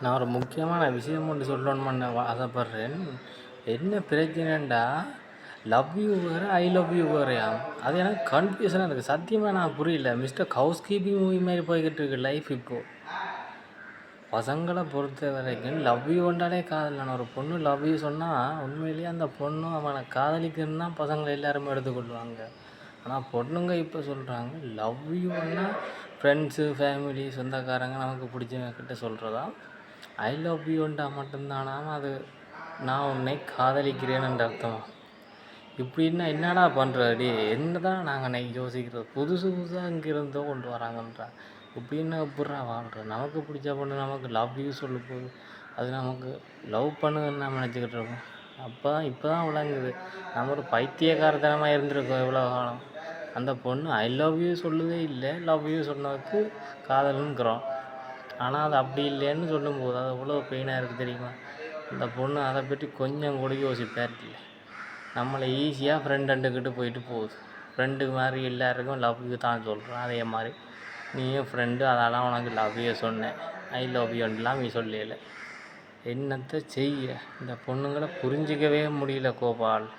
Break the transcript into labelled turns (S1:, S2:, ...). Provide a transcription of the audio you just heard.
S1: நான் ஒரு முக்கியமான விஷயம் ஒன்று சொல்லணும்னு ஆசைப்பட்றேன். என்ன பிரச்சனைண்டா, லவ் யூ வேறு, ஐ லவ் யூ வேறயாம். அது எனக்கு கன்ஃப்யூஷனாக இருக்குது. சத்தியமாக நான் புரியல. மிஸ்டர் ஹவுஸ் கீப்பிங் மூவி மாதிரி போய்கிட்டு இருக்கு லைஃப் இப்போது. பசங்களை பொறுத்த வரைக்கும் லவ் யூ வந்தாலே காதல். ஒரு பொண்ணு லவ் யூ சொன்னால் உண்மையிலேயே அந்த பொண்ணு அவனை காதலிக்குன்னு தான் பசங்களை எல்லாருமே எடுத்துக்கொள்வாங்க. ஆனால் பொண்ணுங்க இப்போ சொல்கிறாங்க லவ் யூன்னா ஃப்ரெண்ட்ஸு, ஃபேமிலி, சொந்தக்காரங்க நமக்கு பிடிச்சவங்க கிட்ட சொல்கிறதா. ஐ லவ் யூண்டா மட்டும்தானாம் அது நான் உன்னை காதலிக்கிறேன்னு அர்த்தமா. இப்படின்னா என்னடா பண்ணுறது? என்ன தான் நாங்கள் யோசிக்கிறது? புதுசு புதுசாக இங்கேருந்தோ கொண்டு வராங்கன்றா. இப்படின்னா எப்பட்றா வாழ்கிறது? நமக்கு பிடிச்ச பொண்ணு நமக்கு லவ் யூ சொல்ல போகுது. அது நமக்கு லவ் பண்ணுன்னு நம்ம நினச்சிக்கிட்டு இருக்கோம். இப்போ தான் விளங்குது நம்ம ஒரு பைத்தியக்காரத்தனமாக இருந்திருக்கோம் இவ்வளோ காலம். அந்த பொண்ணு ஐ லவ் யூ சொல்லுதே இல்லை, லவ் யூ சொன்னதுக்கு காதலுங்கிறோம். ஆனால் அது அப்படி இல்லைன்னு சொல்லும்போது அது எவ்வளோ பெயினாக இருக்குது தெரியுமா? அந்த பொண்ணு அதை பற்றி கொஞ்சம் கூட யோசிப்பார் இல்லை. நம்மளை ஈஸியாக ஃப்ரெண்டுக்கிட்டு போயிட்டு போகுது. ஃப்ரெண்டு மாதிரி எல்லாருக்கும் லவ் யூ தான் சொல்கிறோம். அதே மாதிரி நீயும் ஃப்ரெண்டு, அதெல்லாம் உனக்கு லவ் யூ சொன்னேன், ஐ லவ் யூன்லாம் நீ சொல்லலை. என்னத்தை செய்ய? இந்த பொண்ணுங்களை புரிஞ்சிக்கவே முடியல கோபால்.